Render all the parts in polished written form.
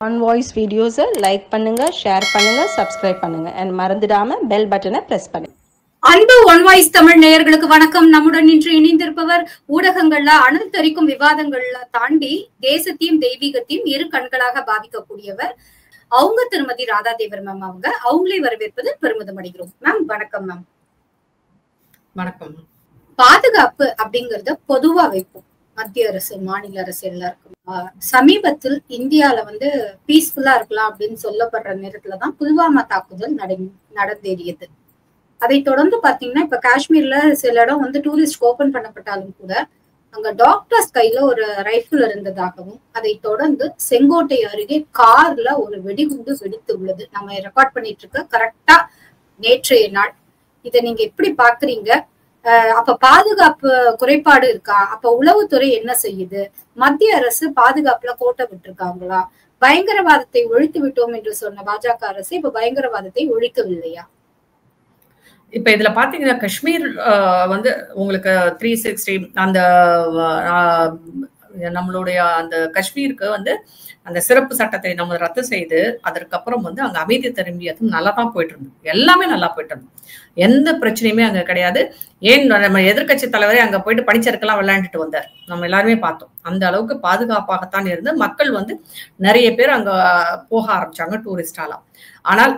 One voice வீடியோஸை like பண்ணுங்க, share பண்ணுங்க, சப்ஸ்கிரைப் பண்ணுங்க and மறந்துடாம பெல் பட்டனை பிரஸ் பண்ணுங்க. அன்பு ஒன் வாய்ஸ் தமிழ் நேயர்களுக்கு வணக்கம். நம்முடன் இன்று இணைந்திருப்பவர் ஊடகங்கள்ல அணுத்தரிக்கும் விவாதங்கள்ல தாண்டி தேசத்தையும் தெய்வீகத்தையும் இரு கண்களாக பாதிக்கக்கூடியவர் அவங்க திருமதி ராதாதேவர் மேம். அவங்களே வரவேற்பது பெருமிதம் அடைகிறோம். மேம் வணக்கம். மேம் வணக்கம். பாதுகாப்பு அப்படிங்கறத பொதுவா வைப்போம், மத்திய அரசு மாநில அரசு எல்லாருக்கும். சமீபத்தில் இந்தியால பீஸ்ஃபுல்லா இருக்கலாம் அப்படின்னு சொல்லப்படுற நேரத்துலதான் புல்வாமா தாக்குதல் நடந்தேறியது. அதை தொடர்ந்து பாத்தீங்கன்னா இப்ப காஷ்மீர்ல சில இடம் டூரிஸ்ட் ஓபன் பண்ணப்பட்டாலும் கூட அங்க டாக்டர்ஸ் கையில ஒரு ரைபிள் இருந்ததாகவும், அதை தொடர்ந்து செங்கோட்டை அருகே கார்ல ஒரு வெடிகுண்டு வெடித்து உள்ளது. நம்ம ரெக்கார்ட் பண்ணிட்டு இருக்க கரெக்டா நேற்றைய நாள். இதை நீங்க எப்படி பாக்குறீங்க? அப்ப பாதுகாப்பு குறைபாடு இருக்கா? அப்ப உளவுத்துறை என்ன செய்யுது? மத்திய அரசு பாதுகாப்புல கோட்டை விட்டுருக்காங்களா? பயங்கரவாதத்தை ஒழித்து விட்டோம் என்று சொன்ன பாஜக அரசு இப்ப பயங்கரவாதத்தை ஒழிக்கவில்லையா? இப்ப இதுல பாத்தீங்கன்னா காஷ்மீர் உங்களுக்கு 360 அந்த நம்மளுடைய அந்த காஷ்மீருக்கு அந்த சிறப்பு சட்டத்தை நம்ம ரத்து செய்து அதற்கப்புறம் அங்க அமைதி திரும்பியதும் நல்லா தான் போயிட்டு இருந்தது. எல்லாமே நல்லா போயிட்டு இருந்தது. எந்த பிரச்சனையுமே அங்க கிடையாது. ஏன் நம்ம எதிர்கட்சி தலைவரே அங்க போயிட்டு பனிச்சறுக்கெல்லாம் விளையாண்டுட்டு வந்தார். நம்ம எல்லாருமே பார்த்தோம். அந்த அளவுக்கு பாதுகாப்பாகத்தான் இருந்து மக்கள் நிறைய பேர் அங்க போக ஆரம்பிச்சாங்க டூரிஸ்டாலாம். ஆனால்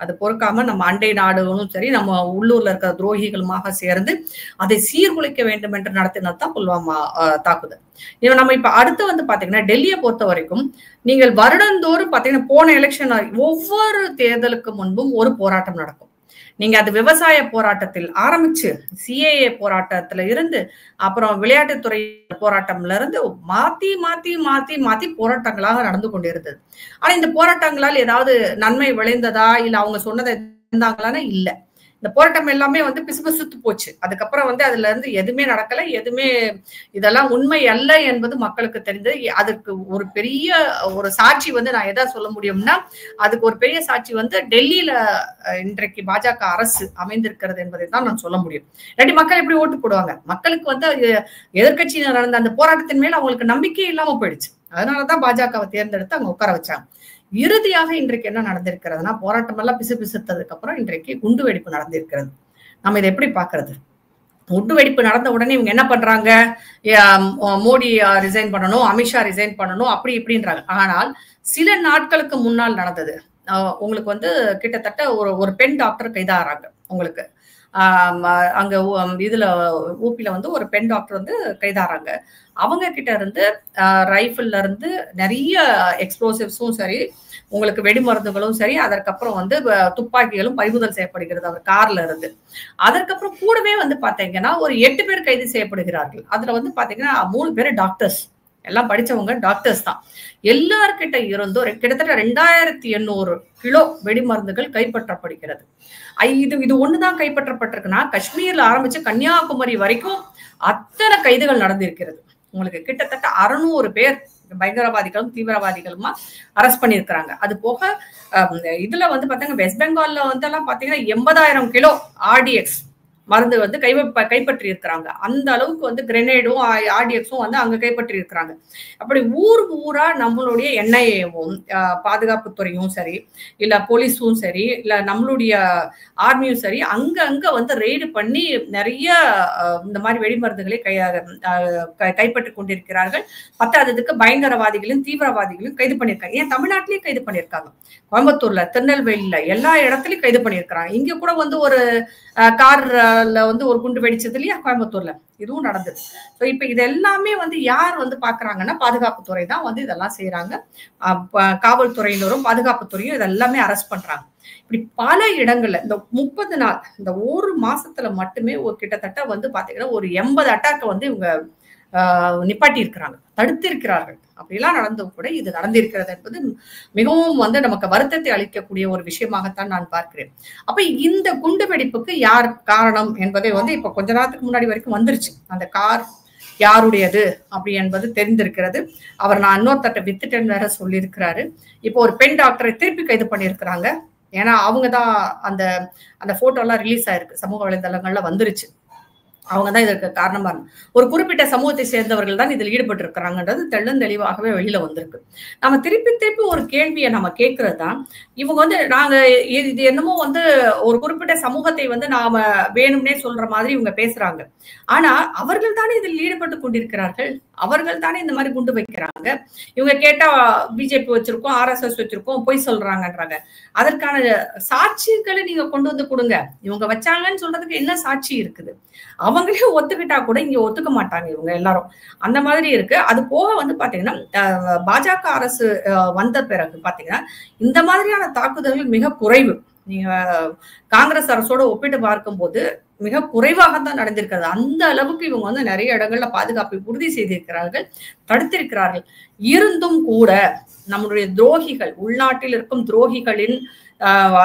அது பொறுக்காம நம்ம அண்டை நாடுகளும் சரி, நம்ம உள்ளூர்ல இருக்கிற துரோகிகளுமாக சேர்ந்து அதை சீர்குலைக்க வேண்டும் என்று நடத்தினதுதான் புல்வாமா தாக்குதல். நம்ம இப்ப அடுத்து பாத்தீங்கன்னா டெல்லியை பொறுத்த வரைக்கும் நீங்கள் வருடந்தோறும் பாத்தீங்கன்னா போன எலெக்ஷன் ஒவ்வொரு தேர்தலுக்கு முன்பும் ஒரு போராட்டம் நடக்கும். நீங்க அது விவசாய போராட்டத்தில் ஆரம்பிச்சு சிஏஏ போராட்டத்துல இருந்து அப்புறம் விளையாட்டுத்துறை போராட்டம்ல இருந்து மாத்தி மாத்தி மாத்தி மாத்தி போராட்டங்களாக நடந்து கொண்டிருந்தது. ஆனா இந்த போராட்டங்களால் ஏதாவது நன்மை விளைந்ததா இல்ல அவங்க சொன்னதை இருந்தாங்களான்னு இல்ல. இந்த போராட்டம் எல்லாமே பிசுபிசுத்து போச்சு. அதுக்கப்புறம் அதுல இருந்து எதுவுமே நடக்கல. எதுவுமே இதெல்லாம் உண்மை அல்ல என்பது மக்களுக்கு தெரிந்தது. அதுக்கு ஒரு பெரிய ஒரு சாட்சி நான் எதா சொல்ல முடியும்னா, அதுக்கு ஒரு பெரிய சாட்சி டெல்லியில இன்றைக்கு பாஜக அரசு அமைந்திருக்கிறது என்பதை தான் நான் சொல்ல முடியும். இல்லாட்டி மக்கள் எப்படி ஓட்டு போடுவாங்க? மக்களுக்கு எதிர்கட்சியில நடந்த அந்த போராட்டத்தின் மேல அவங்களுக்கு நம்பிக்கையே இல்லாம போயிடுச்சு. அதனாலதான் பாஜகவை தேர்ந்தெடுத்து அங்க உட்கார வச்சாங்க. இறுதியாக இன்றைக்கு என்ன நடந்திருக்கிறதுனா, போராட்டம் எல்லாம் பிசுபிசுத்ததுக்கு அப்புறம் இன்றைக்கு குண்டு வெடிப்பு நடந்திருக்கிறது. நம்ம இதை எப்படி பாக்குறது? குண்டு வெடிப்பு நடந்த உடனே இவங்க என்ன பண்றாங்க? மோடி ரிசைன் பண்ணணும், அமித்ஷா ரிசைன் பண்ணணும், அப்படி இப்படின்றாங்க. ஆனால் சில நாட்களுக்கு முன்னால் நடந்தது உங்களுக்கு கிட்டத்தட்ட ஒரு பெண் டாக்டர் கைதாகிறாங்க. உங்களுக்கு அங்க இதுல ஊபில ஒரு பெண் டாக்டர் கைதாகிறாங்க. அவங்க கிட்ட இருந்து ரைபிள்ல இருந்து நிறைய எக்ஸ்ப்ளோசிவ்ஸும் சரி, உங்களுக்கு வெடிமருந்துகளும் சரி, அதற்கப்புறம் துப்பாக்கிகளும் பறிமுதல் செய்யப்படுகிறது அவர் கார்ல இருந்து. அதற்கப்புறம் கூடவே பாத்தீங்கன்னா ஒரு 8 பேர் கைது செய்யப்படுகிறார்கள். அதுல பாத்தீங்கன்னா 3 பேர் டாக்டர்ஸ், எல்லாம் படிச்சவங்க டாக்டர்ஸ் தான். எல்லார்கிட்ட இருந்தும் கிட்டத்தட்ட 2800 கிலோ வெடிமருந்துகள் கைப்பற்றப்படுகிறது. இது ஒண்ணுதான் கைப்பற்றப்பட்டிருக்குன்னா, காஷ்மீர்ல ஆரம்பிச்சு கன்னியாகுமரி வரைக்கும் அத்தனை கைதுகள் நடந்திருக்கிறது. உங்களுக்கு கிட்டத்தட்ட 600 பேர் பயங்கரவாதிகளும் தீவிரவாதிகளுமா அரெஸ்ட் பண்ணிருக்கிறாங்க. அது போக இதுல பாத்தீங்கன்னா வெஸ்ட் பெங்கால்ல எல்லாம் பாத்தீங்கன்னா 80,000 கிலோ ஆர்டிஎக்ஸ் மருந்து கைப்பற்றி இருக்கிறாங்க. அந்த அளவுக்கு கிரெனேடும் ஆர்டிஎக்ஸும் அங்க கைப்பற்றி இருக்கிறாங்க. அப்படி ஊரா நம்மளுடைய என்ஐஏவும் பாதுகாப்புத்துறையும் சரி, இல்ல போலீஸும் சரி, இல்ல நம்மளுடைய ஆர்மியும் சரி, அங்க ரெய்டு பண்ணி நிறைய இந்த மாதிரி வெடிமருந்துகளை கைப்பற்றி கொண்டிருக்கிறார்கள். பத்தாததுக்கு பயங்கரவாதிகளையும் தீவிரவாதிகளையும் கைது பண்ணியிருக்காங்க. ஏன் தமிழ்நாட்டிலேயே கைது பண்ணியிருக்காங்க. கோயம்புத்தூர்ல, திருநெல்வேலியில எல்லா இடத்துலயும் கைது பண்ணியிருக்கிறாங்க. இங்க கூட ஒரு கார்ல ஒரு குண்டு வெடிச்சது இல்லையா கோயம்புத்தூர்ல, இதுவும் நடந்தது. இப்ப இது எல்லாமே யார் பாக்குறாங்கன்னா பாதுகாப்புத்துறை தான் இதெல்லாம் செய்யறாங்க. காவல்துறையினரும் பாதுகாப்புத்துறையும் இதெல்லாமே அரெஸ்ட் பண்றாங்க. இப்படி பல இடங்கள்ல இந்த 30 நாள் இந்த ஒரு மாசத்துல மட்டுமே கிட்டத்தட்ட பாத்தீங்கன்னா ஒரு 80 அட்டாக்க இவங்க நிப்பாட்டி இருக்கிறாங்க, தடுத்திருக்கிறார்கள். அப்படிலாம் நடந்தும் கூட இது நடந்திருக்கிறது என்பது மிகவும் நமக்கு வருத்தத்தை அளிக்கக்கூடிய ஒரு விஷயமாகத்தான் நான் பார்க்கிறேன். அப்ப இந்த குண்டு வெடிப்புக்கு யார் காரணம் என்பதை இப்ப கொஞ்ச நேரத்துக்கு முன்னாடி வரைக்கும் வந்துருச்சு. அந்த கார் யாருடையது அப்படி என்பது தெரிந்திருக்கிறது. அவர் நான் இன்னொருத்தட்ட வித்துட்டேன்னு வேற சொல்லியிருக்கிறாரு. இப்போ ஒரு பெண் டாக்டரை திருப்பி கைது பண்ணியிருக்கிறாங்க. ஏன்னா அவங்கதான் அந்த போட்டோ எல்லாம் ரிலீஸ் ஆயிருக்கு, சமூக வலைதளங்கள்ல வந்துருச்சு. அவங்கதான் இதற்கு காரணமா ஒரு குறிப்பிட்ட சமூகத்தை சேர்ந்தவர்கள் தான் இதில் ஈடுபட்டு இருக்கிறாங்கன்றது தெளிவாகவே வெளியில வந்திருக்கு. நம்ம திருப்பி திருப்பி ஒரு கேள்வியை நம்ம கேட்கறது தான், இவங்க வந்து நாங்க இது என்னமோ வந்து ஒரு குறிப்பிட்ட சமூகத்தை வந்து நாம வேணும்னே சொல்ற மாதிரி இவங்க பேசுறாங்க. ஆனா அவர்கள் தானே இதில் ஈடுபட்டு கொண்டிருக்கிறார்கள், அவர்கள் தானே இந்த மாதிரி குண்டு வைக்கிறாங்க. இவங்க கேட்டா பிஜேபி வச்சிருக்கோம், RSS வச்சிருக்கோம், பொய் சொல்றாங்கன்றாங்க. அதற்கான சாட்சிகளை நீங்க கொண்டு வந்து கொடுங்க. இவங்க வச்சாங்கன்னு சொல்றதுக்கு என்ன சாட்சி இருக்குது? அவங்களே ஒத்துக்கிட்டா கூட இங்க ஒத்துக்க மாட்டாங்க இவங்க எல்லாரும். அந்த மாதிரி இருக்கு. அது போக வந்து பாத்தீங்கன்னா பாஜக அரசு வந்த பிறகு பாத்தீங்கன்னா இந்த மாதிரியான தாக்குதல்கள் மிக குறைவு. நீங்க காங்கிரஸ் அரசோட ஒப்பிட்டு பார்க்கும்போது மிக குறைவாக தான் நடந்திருக்கிறது. அந்த அளவுக்கு இவங்க வந்து நிறைய இடங்கள்ல பாதுகாப்பை உறுதி செய்திருக்கிறார்கள், தடுத்திருக்கிறார்கள். இருந்தும் கூட நம்மளுடைய துரோகிகள், உள்நாட்டில் இருக்கும் துரோகிகளின்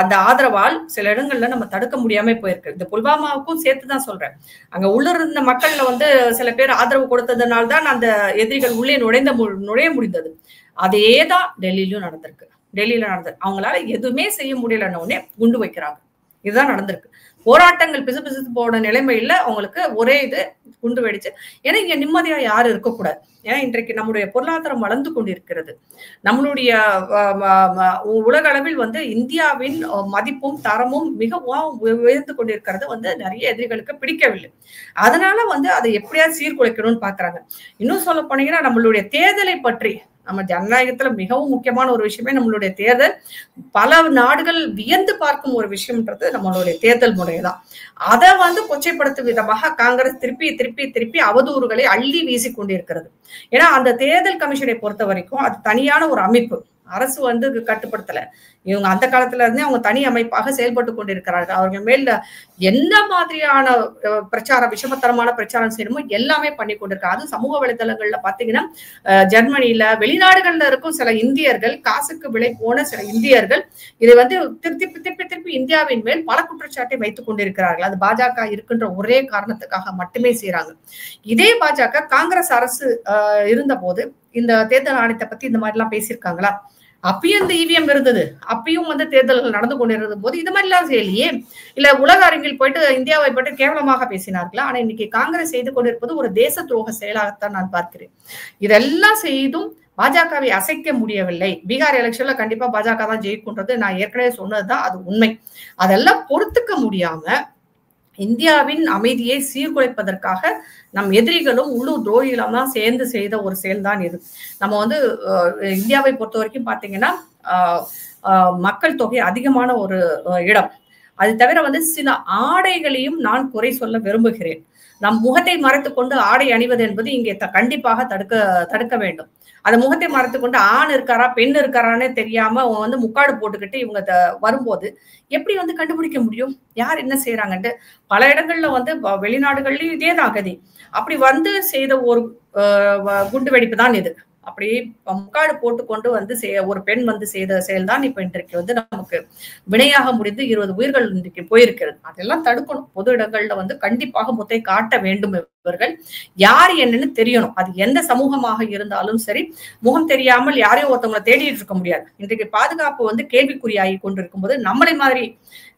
அந்த ஆதரவால் சில இடங்கள்ல நம்ம தடுக்க முடியாம போயிருக்கு. இந்த புல்வாமாவுக்கும் சேர்த்துதான் சொல்றேன். அங்க உள்ள இருந்த மக்கள்ல வந்து சில பேர் ஆதரவு கொடுத்ததுனால்தான் அந்த எதிரிகள் உள்ளே நுழைய முடிந்தது. அதேதான் டெல்லியிலும் நடந்திருக்கு. அவங்களால எதுவுமே செய்ய முடியலன்னு உடனே குண்டு வைக்கிறாங்க. இதுதான் நடந்திருக்கு. போராட்டங்கள் பிசுபிசுத்து போன நிலைமையில அவங்களுக்கு ஒரே இது குண்டு வெடிச்சு. ஏன்னா இங்க நிம்மதியா யாரும் இருக்கக்கூடாது. ஏன்னா இன்றைக்கு நம்முடைய பொருளாதாரம் வளர்ந்து கொண்டிருக்கிறது. நம்மளுடைய உலக அளவில் வந்து இந்தியாவின் மதிப்பும் தரமும் மிக உயர்ந்து கொண்டிருக்கிறது வந்து நிறைய எதிரிகளுக்கு பிடிக்கவில்லை. அதனால வந்து அதை எப்படியாவது சீர்குலைக்கணும்னு பாக்குறாங்க. இன்னும் சொல்ல போனீங்கன்னா நம்மளுடைய தேர்தலை பற்றி, நம்ம ஜனநாயகத்துல மிகவும் முக்கியமான ஒரு விஷயமே நம்மளுடைய தேர்தல். பல நாடுகள் வியந்து பார்க்கும் ஒரு விஷயம்ன்றது நம்மளுடைய தேர்தல் முறைதான். அதை வந்து கொச்சைப்படுத்தும் விதமாக காங்கிரஸ் திருப்பி அவதூறுகளை அள்ளி வீசி கொண்டிருக்கிறது. ஏன்னா அந்த தேர்தல் கமிஷனை பொறுத்த வரைக்கும் அது தனியான ஒரு அமைப்பு, அரசு வந்து கட்டுப்படுத்தல. இவங்க அந்த காலத்துல இருந்தே அவங்க தனி அமைப்பாக செயல்பட்டு கொண்டிருக்கிறார்கள். அவர்கள் மேல என்ன மாதிரியான பிரச்சாரம், விஷமத்தரமான பிரச்சாரம் செய்யணுமோ எல்லாமே பண்ணி கொண்டிருக்காங்க. அது சமூக வலைதளங்கள்ல பாத்தீங்கன்னா ஜெர்மனியில, வெளிநாடுகள்ல இருக்கும் சில இந்தியர்கள், காசுக்கு விலை போன சில இந்தியர்கள் இதை வந்து திருப்பி இந்தியாவின் மேல் பல குற்றச்சாட்டை வைத்துக் கொண்டிருக்கிறார்கள். அது பாஜக இருக்கின்ற ஒரே காரணத்துக்காக மட்டுமே செய்யறாங்க. இதே பாஜக காங்கிரஸ் அரசு இருந்த போது இந்த தேர்தல் ஆணையத்தை பத்தி இந்த மாதிரி எல்லாம் பேசியிருக்காங்களா? அப்பயும் இந்த EVM இருந்தது, அப்பயும் வந்து தேர்தல்கள் நடந்து கொண்டிருந்த போது இது மாதிரி எல்லாம் செய்யலையே. இல்ல உலக அரங்கில் போயிட்டு இந்தியாவை பற்றி கேவலமாக பேசினார்களா? ஆனா இன்னைக்கு காங்கிரஸ் செய்து கொண்டிருப்பது ஒரு தேச துரோக செயலாகத்தான் நான் பார்க்கிறேன். இதெல்லாம் செய்தும் பாஜகவை அசைக்க முடியவில்லை. பீகார் எலெக்ஷன்ல கண்டிப்பா பாஜக தான் ஜெயிக்கும்ன்றது நான் ஏற்கனவே சொன்னதுதான், அது உண்மை. அதெல்லாம் பொறுத்துக்க முடியாம இந்தியாவின் அமைதியை சீர்குலைப்பதற்காக நம் எதிரிகளும் உள்ளூர் துரோகிகளும் தான் சேர்ந்து செய்த ஒரு செயல்தான் இது. நம்ம வந்து இந்தியாவை பொறுத்த வரைக்கும் பாத்தீங்கன்னா மக்கள் தொகை அதிகமான ஒரு இடம். அது தவிர வந்து சில ஆடைகளையும் நான் குறை சொல்ல விரும்புகிறேன். நம் முகத்தை மறைத்து கொண்டு ஆடை அணிவது என்பது இங்கே கண்டிப்பாக தடுக்க வேண்டும். அந்த முகத்தை மறைத்து கொண்டு ஆண் இருக்காரா பெண் இருக்காரான்னு தெரியாம அவங்க வந்து முக்காடு போட்டுக்கிட்டு இவங்க வரும்போது எப்படி வந்து கண்டுபிடிக்க முடியும் யார் என்ன செய்யறாங்கன்ட்டு? பல இடங்கள்ல வந்து வெளிநாடுகள்லயும் இதே தான் கதி. அப்படி வந்து செய்த ஒரு குண்டு வெடிப்பு தான் இது. அப்படி முக்காடு போட்டு கொண்டு வந்து ஒரு பெண் வந்து செய்த செயல்தான் இப்ப இன்றைக்கு வந்து நமக்கு வினையாக முடிந்து 20 உயிர்கள் இன்றைக்கு போயிருக்கிறது. அதெல்லாம் தடுக்கணும். பொது இடங்கள்ல வந்து கண்டிப்பாக முத்தை காட்ட வேண்டும். இவர்கள் யார் என்னன்னு தெரியணும். அது எந்த சமூகமாக இருந்தாலும் சரி, முகம் தெரியாமல் யாரையும் ஒருத்தவங்களை தேடிட்டு இருக்க முடியாது. இன்றைக்கு பாதுகாப்பு வந்து கேள்விக்குறியாகி கொண்டிருக்கும் போது நம்மளை மாதிரி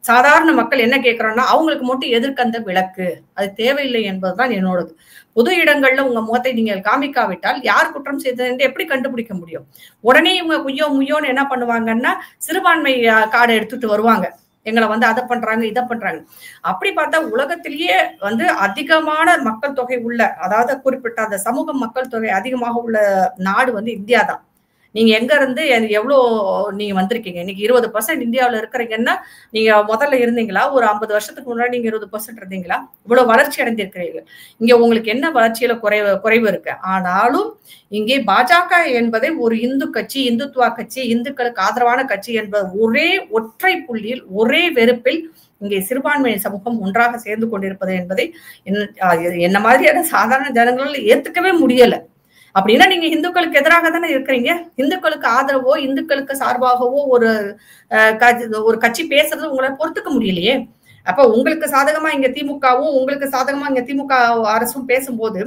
சாதாரண மக்கள் என்ன கேட்கிறோம்னா அவங்களுக்கு மட்டும் எதிர்கந்த விளக்கு, அது தேவையில்லை என்பதுதான் என்னோடது. பொது இடங்கள்ல உங்க முகத்தை நீங்கள் காமிக்காவிட்டால் யார் குற்றம் செய்தது என்று எப்படி கண்டுபிடிக்க முடியும்? உடனே இவங்க குய்யோ முய்யோன்னு என்ன பண்ணுவாங்கன்னா சிறுபான்மை கார்டை எடுத்துட்டு வருவாங்க. எங்களை வந்து அதை பண்றாங்க இதை பண்றாங்க. அப்படி பார்த்தா உலகத்திலேயே வந்து அதிகமான மக்கள் தொகை உள்ள, அதாவது குறிப்பிட்ட அந்த சமூக மக்கள் தொகை அதிகமாக உள்ள நாடு வந்து இந்தியா தான். நீங்க எங்க இருந்து எவ்வளவு நீங்க வந்திருக்கீங்க? இன்னைக்கு 20% இந்தியாவில இருக்கிறீங்கன்னா நீங்க முதல்ல இருந்தீங்களா? ஒரு 50 வருஷத்துக்கு முன்னாடி நீங்க 20% இருந்தீங்களா? இவ்வளவு வளர்ச்சி அடைந்திருக்கிறீர்கள். இங்க உங்களுக்கு என்ன வளர்ச்சியில குறைவு இருக்கு? ஆனாலும் இங்கே பாஜக என்பதை ஒரு இந்து கட்சி, இந்துத்துவா கட்சி, இந்துக்களுக்கு ஆதரவான கட்சி என்பது ஒரே ஒற்றை புள்ளியில் ஒரே வெறுப்பில் இங்கே சிறுபான்மை சமூகம் ஒன்றாக சேர்ந்து கொண்டிருப்பது என்பதை என்ன மாதிரியான சாதாரண ஜனங்களால் ஏத்துக்கவே முடியல. அப்படின்னா நீங்க இந்துக்களுக்கு எதிராக தானே இருக்கிறீங்க. இந்துக்களுக்கு ஆதரவோ இந்துக்களுக்கு சார்பாகவோ ஒரு கட்சி பேசுறது உங்களை பொறுத்துக்க முடியலையே. அப்ப உங்களுக்கு சாதகமா இங்க திமுகவும் உங்களுக்கு சாதகமா இங்க திமுக அரசும் பேசும்போது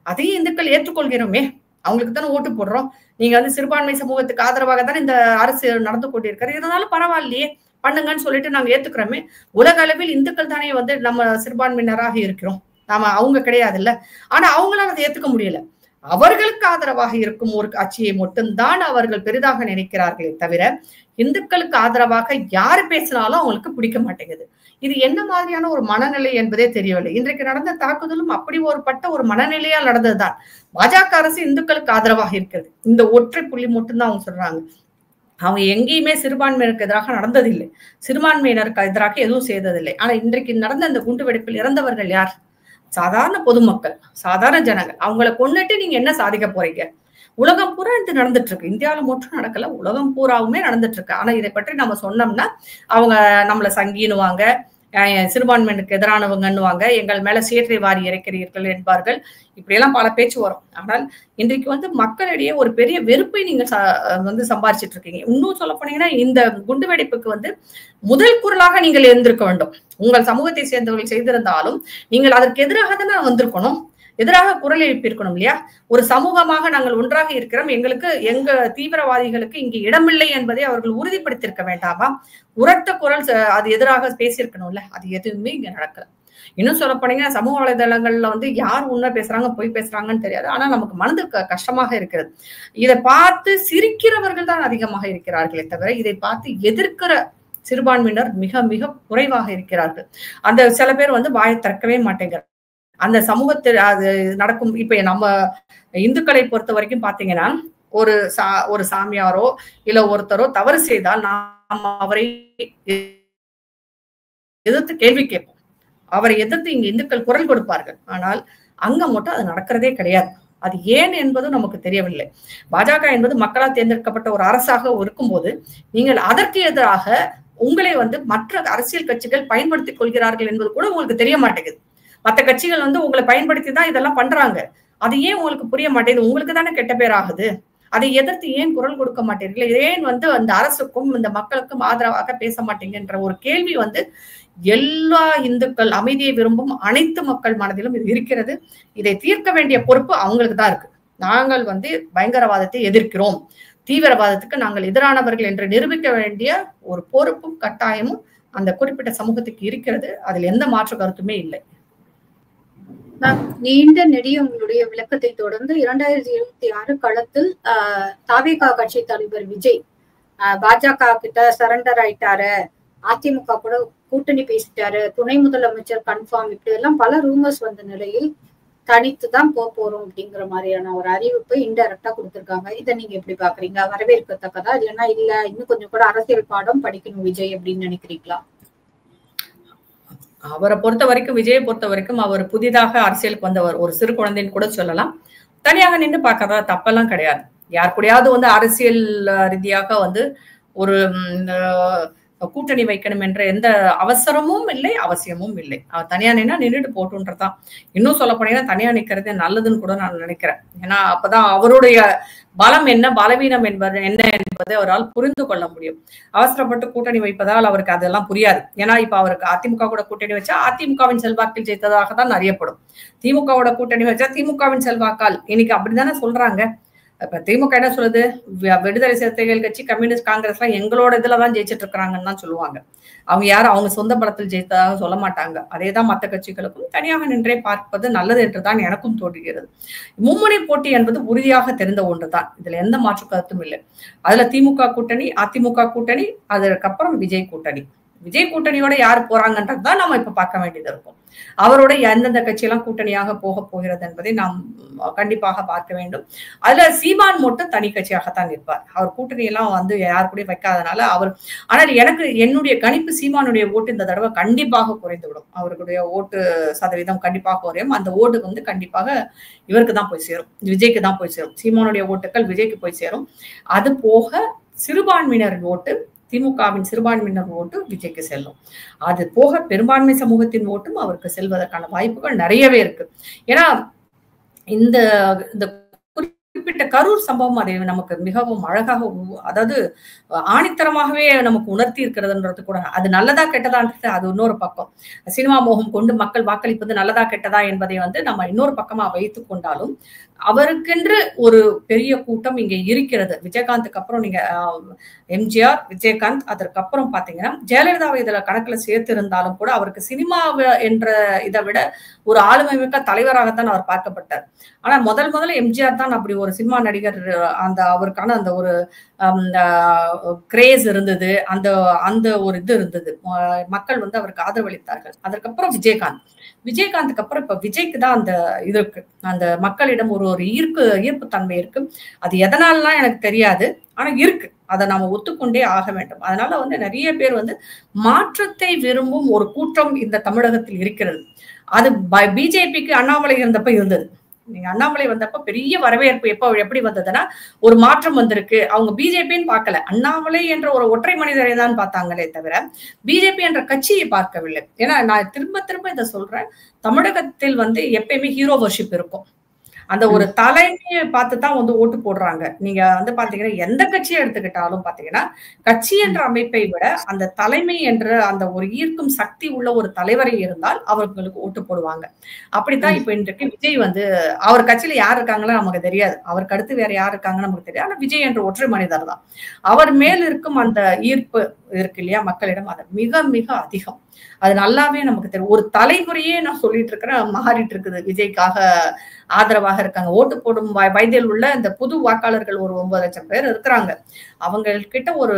அதையும் இந்துக்கள் ஏற்றுக்கொள்கிறோமே, அவங்களுக்கு தானே ஓட்டு போடுறோம். நீங்க வந்து சிறுபான்மை சமூகத்துக்கு ஆதரவாக தானே இந்த அரசு நடந்து கொண்டிருக்கிறது, இருந்தாலும் பரவாயில்லையே பண்ணுங்கன்னு சொல்லிட்டு நாங்க ஏத்துக்கிறோமே. உலக அளவில் இந்துக்கள் தானே வந்து நம்ம சிறுபான்மையினராக இருக்கிறோம். நாம அவங்க கிடையாது இல்ல. ஆனா அவங்களால அதை ஏத்துக்க முடியல. அவர்களுக்கு ஆதரவாக இருக்கும் ஒரு கட்சியை மட்டும்தான் அவர்கள் பெரிதாக நினைக்கிறார்களே தவிர இந்துக்களுக்கு ஆதரவாக யாரு பேசினாலும் அவங்களுக்கு பிடிக்க மாட்டேங்குது. இது என்ன மாதிரியான ஒரு மனநிலை என்பதே தெரியவில்லை. இன்றைக்கு நடந்த தாக்குதலும் அப்படி ஒரு மனநிலையால் நடந்ததுதான். பாஜக அரசு இந்துக்களுக்கு ஆதரவாக இருக்கிறது. இந்த ஒற்றை புள்ளி மட்டும்தான் அவங்க சொல்றாங்க. அவங்க எங்கேயுமே சிறுபான்மையினருக்கு எதிராக நடந்ததில்லை, சிறுபான்மையினருக்கு எதிராக எதுவும் செய்ததில்லை. ஆனா இன்றைக்கு நடந்த இந்த குண்டு வெடிப்பில் இறந்தவர்கள் யார்? சாதாரண பொதுமக்கள், சாதாரண ஜனங்கள். அவங்களை கொண்டுட்டு நீங்க என்ன சாதிக்க போறீங்க? உலகம் பூரா இது நடந்துட்டு இருக்கு. இந்தியாவில மட்டும் நடக்கல, உலகம் பூராவுமே நடந்துட்டு இருக்கு. ஆனா இதை பற்றி நம்ம சொன்னோம்னா அவங்க நம்மள சங்கினுவாங்க, சிறுபான்மையினருக்கு எதிரானவங்கன்னுவாங்க, எங்கள் மேல சேற்றை வாரி இறைக்கிறீர்கள் என்பார்கள். இப்படியெல்லாம் பல பேச்சு வரும். ஆனால் இன்றைக்கு மக்களிடையே ஒரு பெரிய வெறுப்பை நீங்க சம்பாரிச்சிட்டு இருக்கீங்க. இன்னும் சொல்ல போனீங்கன்னா இந்த குண்டு வெடிப்புக்கு முதல் குரலாக நீங்கள் இருந்திருக்க வேண்டும். உங்கள் சமூகத்தை சேர்ந்தவர்கள் செய்திருந்தாலும் நீங்கள் அதற்கு எதிராக தானே வந்திருக்கணும், எதிராக குரல் எழுப்பியிருக்கணும் இல்லையா? ஒரு சமூகமாக நாங்கள் ஒன்றாக இருக்கிறோம், எங்களுக்கு எங்க தீவிரவாதிகளுக்கு இங்கு இடமில்லை என்பதை அவர்கள் உறுதிப்படுத்தியிருக்க வேண்டாமா? உரத்த குரல் அது எதிராக பேசியிருக்கணும்ல. அது எதுவுமே இங்க நடக்கல. இன்னும் சொல்ல போனீங்கன்னா சமூக வலைதளங்கள்ல யார் உண்மை பேசுறாங்க பொய் பேசுறாங்கன்னு தெரியாது. ஆனா நமக்கு மனதுக்கு கஷ்டமாக இருக்கிறது. இதை பார்த்து சிரிக்கிறவர்கள் தான் அதிகமாக இருக்கிறார்களே தவிர இதை பார்த்து எதிர்க்கிற சிறுபான்மையினர் மிக மிக குறைவாக இருக்கிறார்கள். அந்த சில பேர் வாயை திறக்கவே மாட்டேங்கிறார். அந்த சமூகத்தில் அது நடக்கும். இப்ப நம்ம இந்துக்களை பொறுத்த வரைக்கும் பாத்தீங்கன்னா ஒரு சாமியாரோ இல்ல ஒருத்தரோ தவறு செய்தால் நாம் அவரை எதிர்த்து கேள்வி கேட்போம், அவரை எதிர்த்து இங்க இந்துக்கள் குரல் கொடுப்பார்கள். ஆனால் அங்க மட்டும் அது நடக்கிறதே கிடையாது. அது ஏன் என்பதும் நமக்கு தெரியவில்லை. பாஜக என்பது மக்களால் தேர்ந்தெடுக்கப்பட்ட ஒரு அரசாக இருக்கும்போது நீங்கள் அதற்கு எதிராக உங்களை மற்ற அரசியல் கட்சிகள் பயன்படுத்திக் கொள்கிறார்கள் என்பது கூட உங்களுக்கு தெரிய மாட்டேங்குது. மற்ற கட்சிகள் உங்களை பயன்படுத்தி தான் இதெல்லாம் பண்றாங்க. அது ஏன் உங்களுக்கு புரிய மாட்டேங்குது? உங்களுக்கு தானே கெட்ட பேர் ஆகுது. அதை எதிர்த்து ஏன் குரல் கொடுக்க மாட்டீர்கள்? ஏன் அந்த அரசுக்கும் இந்த மக்களுக்கும் ஆதரவாக பேச மாட்டீங்கன்ற ஒரு கேள்வி எல்லா இந்துக்கள், அமைதியை விரும்பும் அனைத்து மக்கள் மனதிலும் இது இருக்கிறது. இதை தீர்க்க வேண்டிய பொறுப்பு அவங்களுக்கு தான் இருக்கு. நாங்கள் பயங்கரவாதத்தை எதிர்க்கிறோம், தீவிரவாதத்துக்கு நாங்கள் எதிரானவர்கள் என்று நிரூபிக்க வேண்டிய ஒரு பொறுப்பும் கட்டாயமும் அந்த குறிப்பிட்ட சமூகத்துக்கு இருக்கிறது. அதில் எந்த மாற்று கருத்துமே இல்லை. நீண்ட நெடிய உங்களுடைய விளக்கத்தை தொடர்ந்து 2026 களத்தில் தாவேகா கட்சி தலைவர் விஜய் பாஜக கிட்ட சரண்டர் ஆயிட்டாரு, அதிமுக கூட கூட்டணி பேசிட்டாரு, துணை முதலமைச்சர் கன்ஃபார்ம், இப்படி எல்லாம் பல ரூமர்ஸ் வந்த நிலையில் தனித்துதான் போறோம் அப்படிங்கிற மாதிரியான ஒரு அறிவிப்பை இன்டைரக்டா கொடுத்திருக்காங்க. இதை நீங்க எப்படி பாக்குறீங்க? வரவேற்கத்தக்கதா இல்லைன்னா இல்ல இன்னும் கொஞ்சம் கூட அரசியல் பாடம் படிக்கணும் விஜய் அப்படின்னு நினைக்கிறீங்களா? அவரை பொறுத்த வரைக்கும், விஜயை பொறுத்த வரைக்கும் அவர் புதிதாக அரசியலுக்கு வந்தவர், ஒரு சிறு குழந்தைன்னு கூட சொல்லலாம். தனியாக நின்று பார்க்கறதா தப்பெல்லாம் கிடையாது. யார் கூடயாவது அரசியல் ரீதியாக ஒரு கூட்டணி வைக்கணும் என்ற எந்த அவசரமும் இல்லை, அவசியமும் இல்லை. அவர் தனியா நின்றுட்டு போட்டுன்றதான். இன்னும் சொல்ல போனீங்கன்னா தனியா நிக்கிறதே நல்லதுன்னு கூட நான் நினைக்கிறேன். ஏன்னா அப்பதான் அவருடைய பலம் என்ன, பலவீனம் என்பது என்ன என்பதை அவரால் புரிந்து கொள்ள முடியும். அவசரப்பட்டு கூட்டணி வைப்பதால் அவருக்கு அதெல்லாம் புரியாது. ஏன்னா இப்ப அவருக்கு அதிமுக கூட கூட்டணி வச்சா அதிமுகவின் செல்வாக்கில் ஜெயித்ததாக தான் அறியப்படும். திமுகவோட கூட்டணி வச்சா திமுகவின் செல்வாக்கால் இன்னைக்கு அப்படித்தானே சொல்றாங்க. இப்ப திமுக என்ன சொல்லுது? விடுதலை சிறுத்தைகள் கட்சி, கம்யூனிஸ்ட், காங்கிரஸ் எல்லாம் எங்களோட இதுலதான் ஜெயிச்சிட்டு இருக்கிறாங்கன்னு தான் சொல்லுவாங்க. அவங்க யாரும் அவங்க சொந்த பலத்தில் ஜெயித்ததாக சொல்ல மாட்டாங்க. அதேதான் மற்ற கட்சிகளுக்கும் தனியாக நின்றே பார்ப்பது நல்லது என்றுதான் எனக்கும் தோன்றுகிறது. மும்முனை போட்டி என்பது உறுதியாக தெரிந்த ஒன்றுதான், இதுல எந்த மாற்று கருத்தும் இல்லை. அதுல திமுக கூட்டணி, அதிமுக கூட்டணி, அதற்கப்புறம் விஜய் கூட்டணி. விஜய் கூட்டணியோட யார் போறாங்கன்றதுதான் நம்ம இப்ப பார்க்க வேண்டியது இருக்கும். அவரோட எந்தெந்த கட்சியெல்லாம் கூட்டணியாக போக போகிறது என்பதை நாம் கண்டிப்பாக பார்க்க வேண்டும். அதுல சீமான் மட்டும் தனி கட்சியாகத்தான் நிற்பார். அவர் கூட்டணியெல்லாம் யார் கூட வைக்காதனால அவர். ஆனால் என்னுடைய கணிப்பு சீமானுடைய ஓட்டு இந்த தடவை கண்டிப்பாக குறைந்துவிடும். அவருடைய ஓட்டு சதவீதம் கண்டிப்பாக குறையும். அந்த ஓட்டு கண்டிப்பாக இவருக்கு தான் போய் சேரும், விஜய்க்கு தான் போய் சேரும். சீமானுடைய ஓட்டுகள் விஜய்க்கு போய் சேரும். அது போக சிறுபான்மையினரின் ஓட்டு, திமுகவின் சிறுபான்மையினர் ஓட்டு விஜய்க்கு செல்லும். அது போக பெரும்பான்மை சமூகத்தின் ஓட்டும் அவருக்கு செல்வதற்கான வாய்ப்புகள் நிறையவே இருக்கு. ஏன்னா இந்த குறிப்பிட்ட கரூர் சம்பவம் அதை நமக்கு மிகவும் அழகாக, அதாவது ஆணித்தரமாகவே நமக்கு உணர்த்தி இருக்கிறதுன்றது கூட. அது நல்லதா கெட்டதான்றது அது இன்னொரு பக்கம். சினிமா மோகம் கொண்டு மக்கள் வாக்களிப்பது நல்லதா கெட்டதா என்பதை நம்ம இன்னொரு பக்கமா வைத்துக் கொண்டாலும் அவருக்கென்று ஒரு பெரிய கூட்டம் இங்க இருக்கிறது. விஜயகாந்துக்கு அப்புறம் நீங்க எம்ஜிஆர், விஜயகாந்த், அதற்கப்புறம் பாத்தீங்கன்னா ஜெயலலிதாவை இதுல கணக்குல சேர்த்து இருந்தாலும் கூட அவருக்கு சினிமா என்ற இதை விட ஒரு ஆளுமை மிக்க தலைவராகத்தான் அவர் பார்க்கப்பட்டார். ஆனா முதல்ல எம்ஜிஆர் தான் அப்படி ஒரு சினிமா நடிகர், அந்த அவருக்கான அந்த ஒரு கிரேஸ் இருந்தது, அந்த அந்த ஒரு இது இருந்தது, மக்கள் வந்து அவருக்கு ஆதரவளித்தார்கள். அதற்கப்புறம் விஜயகாந்துக்கு அப்புறம் இப்ப விஜய்க்கு தான் அந்த இது இருக்கு, அந்த மக்களிடம் ஒரு ஈர்ப்பு தன்மை இருக்கு. அது எதனாலலாம் எனக்கு தெரியாது, ஆனா இருக்கு, அதை நாம ஒத்துக்கொண்டே ஆக வேண்டும். அதனால வந்து நிறைய பேர் வந்து மாற்றத்தை விரும்பும் ஒரு கூட்டம் இந்த தமிழகத்தில் இருக்கிறது. அது பிஜேபிக்கு அண்ணாமலை இருந்தப்ப இருந்தது. நீங்க அண்ணாமலை வந்தப்ப பெரிய வரவேற்பு எப்படி வந்ததுன்னா, ஒரு மாற்றம் வந்திருக்கு. அவங்க பிஜேபின்னு பார்க்கல, அண்ணாமலை என்ற ஒரு ஒற்றை மனிதரை தான் பார்த்தாங்களே தவிர பிஜேபி என்ற கட்சியை பார்க்கவில்லை. ஏன்னா நான் திரும்ப இதை சொல்றேன், தமிழகத்தில் வந்து எப்பயுமே ஹீரோ வர்ஷிப் இருக்கும். அந்த ஒரு தலைமையை பார்த்துதான் வந்து ஓட்டு போடுறாங்க. நீங்க வந்து பாத்தீங்கன்னா எந்த கட்சியை எடுத்துக்கிட்டாலும் பாத்தீங்கன்னா, கட்சி என்ற அமைப்பை விட அந்த தலைமை என்ற அந்த ஒரு ஈர்க்கும் சக்தி உள்ள ஒரு தலைவரை இருந்தால் அவர்களுக்கு ஓட்டு போடுவாங்க. அப்படித்தான் இப்ப இன்றைக்கு விஜய் வந்து அவர் கட்சியில யார் இருக்காங்கன்னு நமக்கு தெரியாது, அவருக்கு அடுத்து வேற யார் இருக்காங்கன்னு நமக்கு தெரியாது. ஆனா விஜய் என்ற ஒற்றை மனிதர் தான். அவர் மேல் இருக்கும் அந்த ஈர்ப்பு இருக்கு இல்லையா மக்களிடம், அது மிக மிக அதிகம். அது நல்லாவே நமக்கு தெரியும். ஒரு தலைமுறையே நான் சொல்லிட்டு இருக்கிறேன் மாறிட்டு இருக்குது, விஜய்க்காக ஆதரவாக இருக்காங்க. ஓட்டு போடும் வயதில் உள்ள இந்த புது வாக்காளர்கள் ஒரு 9 லட்சம் பேர் இருக்கிறாங்க. அவங்க கிட்ட ஒரு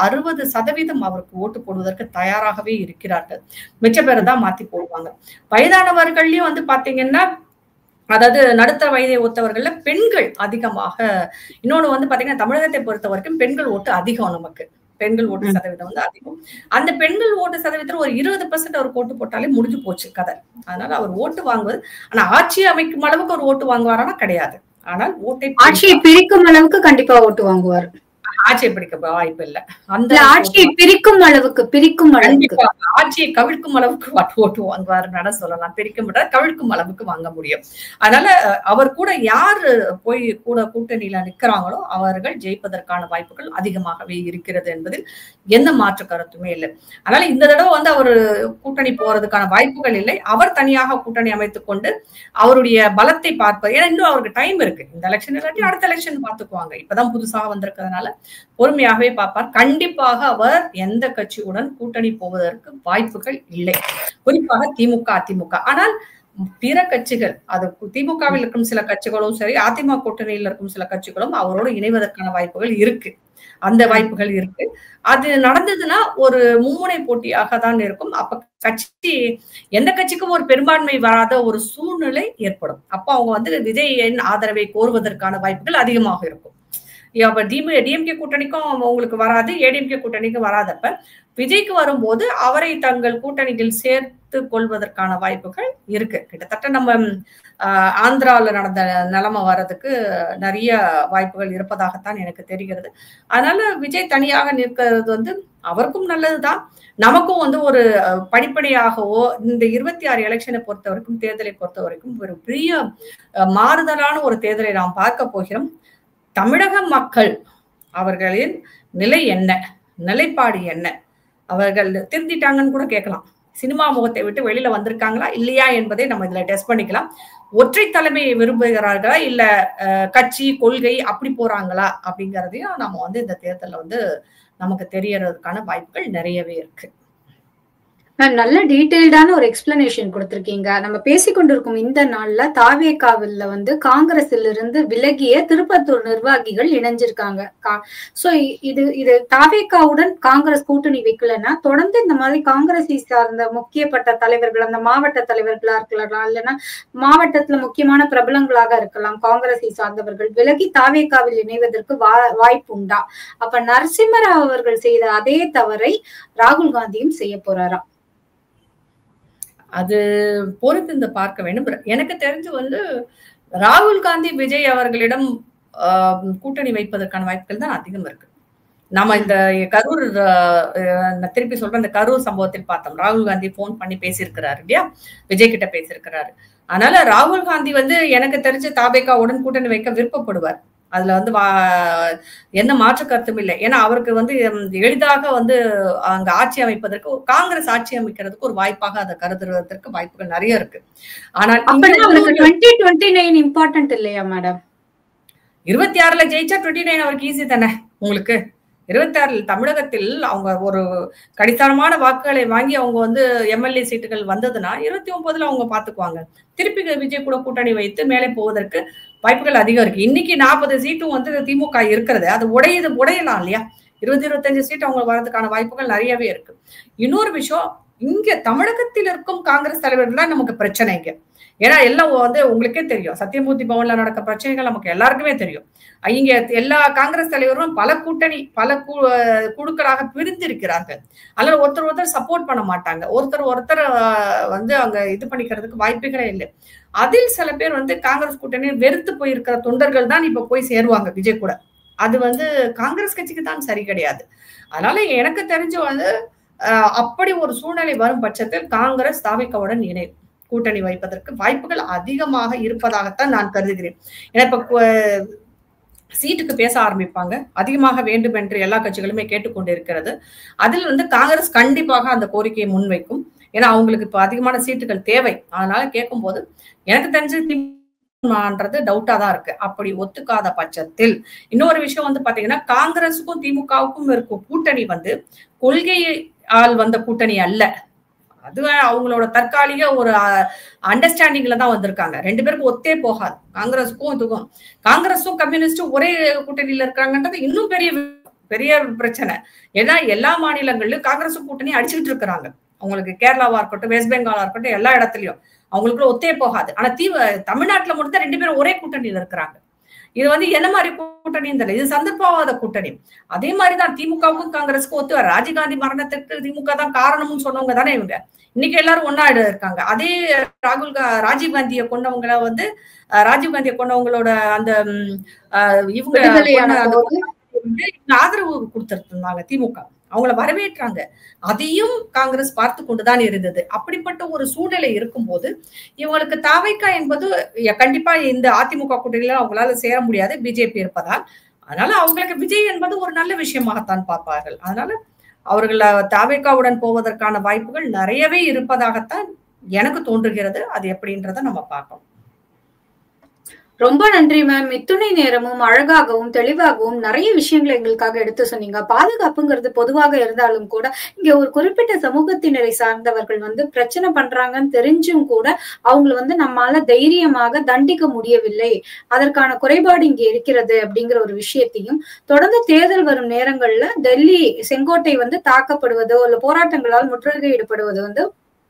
60% அவருக்கு ஓட்டு போடுவதற்கு தயாராகவே இருக்கிறார்கள். மிச்ச பேரை தான் மாத்தி போடுவாங்க. வயதானவர்கள்லயும் வந்து பாத்தீங்கன்னா, அதாவது நடுத்தர வயதை ஒத்தவர்கள்ல பெண்கள் அதிகமாக, இன்னொன்னு வந்து பாத்தீங்கன்னா தமிழகத்தை பொறுத்த வரைக்கும் பெண்கள் ஓட்டு அதிகம், நமக்கு பெண்கள் ஓட்டு சதவீதம் வந்து அதிகம். அந்த பெண்கள் ஓட்டு சதவீதத்துல ஒரு 20% அவர் ஓட்டு போட்டாலே முடிஞ்சு போச்சு கதை. அதனால அவர் ஓட்டு வாங்குவது, ஆனா ஆட்சி அமைக்கும் அளவுக்கு ஒரு ஓட்டு வாங்குவாரானா கிடையாது. ஆனால் ஆட்சியை பிரிக்கும் அளவுக்கு கண்டிப்பா ஓட்டு வாங்குவார். ஆட்சியை பிடிக்க வாய்ப்பு இல்ல. அந்த ஆட்சியை பிரிக்கும் அளவுக்கு ஆட்சியை கவிழ்க்கும் அளவுக்கு ஓட்டு வாங்குவாருன்னு சொல்லலாம். பிரிக்க முடியாது, கவிழ்க்கும் அளவுக்கு வாங்க முடியும். அதனால அவர் கூட யாரு போய் கூட கூட்டணியில நிக்கிறாங்களோ அவர்கள் ஜெயிப்பதற்கான வாய்ப்புகள் அதிகமாகவே இருக்கிறது என்பதில் எந்த மாற்று கருத்துமே இல்லை. அதனால இந்த தடவை வந்து அவர் கூட்டணி போறதுக்கான வாய்ப்புகள் இல்லை. அவர் தனியாக கூட்டணி அமைத்துக் கொண்டு அவருடைய பலத்தை பார்ப்பது. ஏன்னா இன்னும் அவருக்கு டைம் இருக்கு. இந்த எலெக்ஷன் இல்லாட்டி அடுத்த எலெக்ஷன் பார்த்துக்குவாங்க. இப்பதான் புதுசாக வந்திருக்கிறதுனால பொறுமையாகவே பார்ப்பார். கண்டிப்பாக அவர் எந்த கட்சியுடன் கூட்டணி போவதற்கு வாய்ப்புகள் இல்லை, குறிப்பாக திமுக, அதிமுக. ஆனால் பிற கட்சிகள், அது திமுகவில் இருக்கும் சில கட்சிகளும் சரி, அதிமுக கூட்டணியில் இருக்கும் சில கட்சிகளும் அவரோடு இணைவதற்கான வாய்ப்புகள் இருக்கு. அந்த வாய்ப்புகள் இருக்கு. அது நடந்ததுன்னா ஒரு மும்முனை போட்டியாக தான் இருக்கும். அப்ப கட்சி எந்த கட்சிக்கும் ஒரு பெரும்பான்மை வராத ஒரு சூழ்நிலை ஏற்படும். அப்ப அவங்க வந்து விஜயின் ஆதரவை கோருவதற்கான வாய்ப்புகள் அதிகமாக இருக்கும். அப்ப டிஎம்கே கூட்டணிக்கும் உங்களுக்கு வராது, ஏடிஎம்கே கூட்டணிக்கும் வராதப்ப விஜய்க்கு வரும்போது அவரை தங்கள் கூட்டணியில் சேர்த்து கொள்வதற்கான வாய்ப்புகள் இருக்கு. கிட்டத்தட்ட நம்ம ஆந்திராவில் நடந்த நிலைமை வர்றதுக்கு நிறைய வாய்ப்புகள் இருப்பதாகத்தான் எனக்கு தெரிகிறது. அதனால விஜய் தனியாக நிற்கிறது வந்து அவருக்கும் நல்லதுதான், நமக்கும் வந்து ஒரு படிப்படியாகவோ இந்த 26 எலெக்ஷனை பொறுத்த வரைக்கும், தேர்தலை பொறுத்த வரைக்கும் ஒரு பெரிய மாறுதலான ஒரு தேர்தலை நாம் பார்க்க போகிறோம். தமிழக மக்கள் அவர்களின் நிலை என்ன, நிலைப்பாடு என்ன, அவர்கள் திருந்திட்டாங்கன்னு கூட கேட்கலாம். சினிமா முகத்தை விட்டு வெளியில வந்திருக்காங்களா இல்லையா என்பதை நம்ம இதுல டெஸ்ட் பண்ணிக்கலாம். ஒற்றை தலைமையை விரும்புகிறார்களா இல்ல கட்சி கொள்கை அப்படி போறாங்களா அப்படிங்கிறதையும் நம்ம வந்து இந்த தேர்தலில் வந்து நமக்கு தெரியறதுக்கான வாய்ப்புகள் நிறையவே இருக்கு. நல்ல டீடைல்டான ஒரு எக்ஸ்பிளனேஷன் கொடுத்திருக்கீங்க. நம்ம பேசிக்கொண்டிருக்கும் இந்த நாள்ல தாவேகாவில வந்து காங்கிரஸ்ல இருந்து விலகிய திருப்பத்தூர் நிர்வாகிகள் இணைஞ்சிருக்காங்க. சோ இது தாவேகாவுடன் காங்கிரஸ் கூட்டணி வைக்கலன்னா தொடர்ந்து இந்த மாதிரி காங்கிரஸை சார்ந்த முக்கியப்பட்ட தலைவர்கள், அந்த மாவட்ட தலைவர்களா இருக்கலாம், இல்லைன்னா மாவட்டத்துல முக்கியமான பிரபலங்களாக இருக்கலாம், காங்கிரஸை சார்ந்தவர்கள் விலகி தாவேகாவில் இணைவதற்கு வாய்ப்பு உண்டா? அப்ப நரசிம்மராவ் அவர்கள் செய்த அதே தவறை ராகுல் காந்தியும் செய்ய போறாராம்? அது பொறுத்து பார்க்க வேண்டும். எனக்கு தெரிஞ்சு வந்து ராகுல் காந்தி விஜய் அவர்களிடம் கூட்டணி வைப்பதற்கான வாய்ப்புகள் தான் அதிகம் இருக்கு. நம்ம இந்த கரூர், திருப்பி சொல்றேன், இந்த கரூர் சம்பவத்தில் பார்த்தோம், ராகுல் காந்தி போன் பண்ணி பேசியிருக்கிறாரு இல்லையா, விஜய் கிட்ட பேசியிருக்கிறாரு. அதனால ராகுல் காந்தி வந்து எனக்கு தெரிஞ்சு தாவேகாவுடன் கூட்டணி வைக்க விருப்பப்படுவார். அதுல வந்து எந்த மாற்று கருத்தும் இல்லை. ஏன்னா அவருக்கு வந்து எளிதாக வந்து அங்க ஆட்சி அமைப்பதற்கு காங்கிரஸ் ஆட்சி அமைக்கிறதுக்கு ஒரு வாய்ப்பாக அதை கருதுவதற்கு வாய்ப்புகள் நிறைய இருக்கு. ஆனால் 2029 இம்பார்ட்டன்ட் இல்லையா மேடம்? 26ல ஜெயிச்சா 29 அவருக்கு ஈஸி தானே உங்களுக்கு. 26 தமிழகத்தில் அவங்க ஒரு கடித்தனமான வாக்குகளை வாங்கி அவங்க வந்து எம்எல்ஏ சீட்டுகள் வந்ததுன்னா 29ல அவங்க பாத்துக்குவாங்க. திருப்பி விஜய் கூட கூட்டணி வைத்து மேலே போவதற்கு வாய்ப்புகள் அதிகம் இருக்கு. இன்னைக்கு 40 சீட்டும் வந்து திமுக இருக்கிறது, அது உடையலாம் இல்லையா? 20-25 சீட் அவங்க வர்றதுக்கான வாய்ப்புகள் நிறையவே இருக்கு. இன்னொரு விஷயம், இங்க தமிழகத்தில் இருக்கும் காங்கிரஸ் தலைவர்கள் தான் நமக்கு பிரச்சனை இங்க. ஏன்னா எல்லாம் வந்து உங்களுக்கே தெரியும், சத்தியமூர்த்தி பவன்ல நடக்க பிரச்சனைகள் நமக்கு எல்லாருக்குமே தெரியும். இங்க எல்லா காங்கிரஸ் தலைவரும் பல கூட்டணி பல குழுக்களாக பிரிந்திருக்கிறார்கள். அதனால ஒருத்தர் சப்போர்ட் பண்ண மாட்டாங்க, ஒருத்தர் வந்து அங்க இது பண்ணிக்கிறதுக்கு வாய்ப்புகளே இல்லை. அதில் சில பேர் வந்து காங்கிரஸ் கூட்டணி வெறுத்து போயிருக்கிற தொண்டர்கள் தான் இப்ப போய் சேருவாங்க விஜய் கூட. அது வந்து காங்கிரஸ் கட்சிக்கு தான் சரி கிடையாது. அதனால எனக்கு தெரிஞ்சு வந்து அப்படி ஒரு சூழ்நிலை வரும் பட்சத்தில் காங்கிரஸ் தாவேகாவுடன் இணையும் கூட்டணி வைப்பதற்கு வாய்ப்புகள் அதிகமாக இருப்பதாகத்தான் நான் கருதுகிறேன். ஏன்னா இப்ப சீட்டுக்கு பேச ஆரம்பிப்பாங்க, அதிகமாக வேண்டும் என்று எல்லா கட்சிகளுமே கேட்டுக்கொண்டிருக்கிறது. அதில் வந்து காங்கிரஸ் கண்டிப்பாக அந்த கோரிக்கையை முன்வைக்கும். ஏன்னா அவங்களுக்கு இப்ப அதிகமான சீட்டுகள் தேவை. அதனால கேட்கும் போது எனக்கு தெரிஞ்சு டவுட்டா தான் இருக்கு. அப்படி ஒத்துக்காத பட்சத்தில் இன்னொரு விஷயம் வந்து பாத்தீங்கன்னா, காங்கிரஸுக்கும் திமுகவுக்கும் இருக்கும் கூட்டணி வந்து கொள்கையால் வந்த கூட்டணி அல்ல. அது அவங்களோட தற்காலிக ஒரு அண்டர்ஸ்டாண்டிங்ல தான் வந்திருக்காங்க. ரெண்டு பேருக்கும் ஒத்தே போகாது. காங்கிரஸுக்கும் இதுக்கும், காங்கிரஸும் கம்யூனிஸ்டும் ஒரே கூட்டணியில இருக்காங்கன்றது இன்னும் பெரிய பிரச்சனை. ஏன்னா எல்லா மாநிலங்களிலும் காங்கிரஸும் கூட்டணி அடிச்சுக்கிட்டு இருக்கிறாங்க. அவங்களுக்கு கேரளாவா இருக்கட்டும், வெஸ்ட் பெங்காலா இருக்கட்டும், எல்லா இடத்துலயும் அவங்களுக்குள்ள ஒத்தே போகாது. ஆனா தமிழ்நாட்டுல மட்டும் ரெண்டு பேரும் ஒரே கூட்டணியில இருக்கிறாங்க. இது வந்து என்ன மாதிரி கூட்டணின்னு தெரியல, இது சந்தர்ப்பவாத கூட்டணி. அதே மாதிரிதான் திமுகவுக்கும் காங்கிரஸுக்கும் ஒத்து வர. ராஜீவ்காந்தி மரணத்துக்கு திமுக தான் காரணம்னு சொன்னவங்க தானே இவங்க. இன்னைக்கு எல்லாரும் ஒன்னா இருக்காங்க. அதே ராஜீவ்காந்தியை கொண்டவங்கள வந்து ராஜீவ்காந்தியை கொண்டவங்களோட அந்த இவங்க ஆதரவு கொடுத்துட்டு இருந்தாங்க திமுக, அவங்கள வரவேற்றாங்க. அதையும் காங்கிரஸ் பார்த்து கொண்டுதான் இருந்தது. அப்படிப்பட்ட ஒரு சூழ்நிலை இருக்கும்போது இவங்களுக்கு தாவேகா என்பது கண்டிப்பா இந்த அதிமுக கூட்டணியில அவங்களால சேர முடியாது, பிஜேபி இருப்பதால். அதனால அவங்களுக்கு விஜய் என்பது ஒரு நல்ல விஷயமாகத்தான் பார்ப்பார்கள். அதனால அவர்கள் தாவேகாவுடன் போவதற்கான வாய்ப்புகள் நிறையவே இருப்பதாகத்தான் எனக்கு தோன்றுகிறது. அது எப்படின்றத நம்ம பார்ப்போம். ரொம்ப நன்றி மேம். இத்துணை நேரமும் அழகாகவும் தெளிவாகவும் நிறைய விஷயங்களை எங்களுக்காக எடுத்து சொன்னீங்க. பாதுகாப்புங்கிறது பொதுவாக இருந்தாலும் கூட இங்க ஒரு குறிப்பிட்ட சமூகத்தினரை சார்ந்தவர்கள் வந்து பிரச்சனை பண்றாங்கன்னு தெரிஞ்சும் கூட அவங்களை வந்து நம்மால தைரியமாக தண்டிக்க முடியவில்லை, அதற்கான குறைபாடு இங்க இருக்கிறது அப்படிங்கிற ஒரு விஷயத்தையும், தொடர்ந்து தேர்தல் வரும் நேரங்கள்ல டெல்லி செங்கோட்டை வந்து தாக்கப்படுவதோ இல்ல போராட்டங்களால் முற்றுகையிடப்படுவதோ வந்து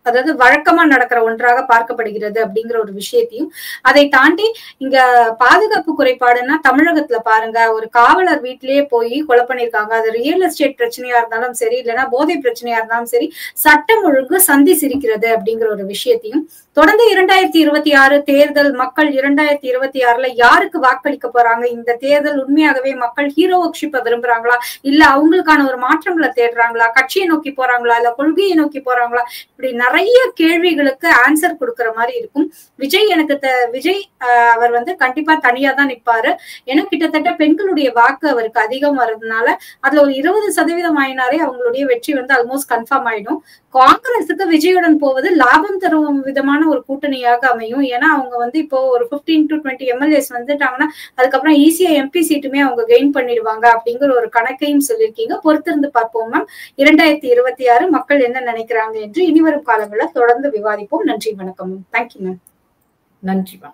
அதாவது வழக்கமா நடக்கிற ஒன்றாக பார்க்கப்படுகிறது அப்படிங்கிற ஒரு விஷயத்தையும், அதை தாண்டி இங்க பாதுகாப்பு குறைபாடுன்னா தமிழகத்துல பாருங்க, ஒரு காவலர் வீட்டிலேயே போய் கொலை பண்ணிருக்காங்க. அது ரியல் எஸ்டேட் பிரச்சனையா இருந்தாலும் சரி, இல்லைன்னா போதை பிரச்சனையா இருந்தாலும் சரி, சட்டம் ஒழுங்கு சந்தி சிரிக்கிறது அப்படிங்கிற ஒரு விஷயத்தையும், தொடர்ந்து 2026 தேர்தல், மக்கள் 2026ல யாருக்கு வாக்களிக்க போறாங்க, இந்த தேர்தல் உண்மையாகவே மக்கள் ஹீரோ ஒர்க்ஷிப்பை விரும்புறாங்களா, இல்ல அவங்களுக்கான ஒரு மாற்றங்களை தேடுறாங்களா, கட்சியை நோக்கி போறாங்களா, இல்ல கொள்கையை நோக்கி போறாங்களா, இப்படி நிறைய கேள்விகளுக்கு ஆன்சர் கொடுக்கற மாதிரி இருக்கும். விஜய் அவர் வந்து கண்டிப்பா தனியா தான் நிப்பாரு. ஏன்னா கிட்டத்தட்ட பெண்களுடைய வாக்கு அவருக்கு அதிகம் வர்றதுனால அதுல ஒரு 20% ஆயினாரே அவங்களுடைய வெற்றி வந்து ஆல்மோஸ்ட் கன்ஃபார்ம் ஆயிடும். காங்கிரஸுக்கு விஜயுடன் போவது லாபம் தரும் விதமான ஒரு கூட்டணியாக அமையும். ஏன்னா அவங்க வந்து இப்போ ஒரு 15 to 20 MLAs வந்துட்டாங்கன்னா அதுக்கப்புறம் ஈஸியா MP சீட்டுமே அவங்க கெயின் பண்ணிடுவாங்க அப்படிங்கிற ஒரு கணக்கையும் சொல்லியிருக்கீங்க. பொறுத்திருந்து பார்ப்போம் மேம். 2026 மக்கள் என்ன நினைக்கிறாங்க என்று இனிவரும் காலங்களில் தொடர்ந்து விவாதிப்போம். நன்றி, வணக்கம். Thank you ma'am. நன்றி மேம்.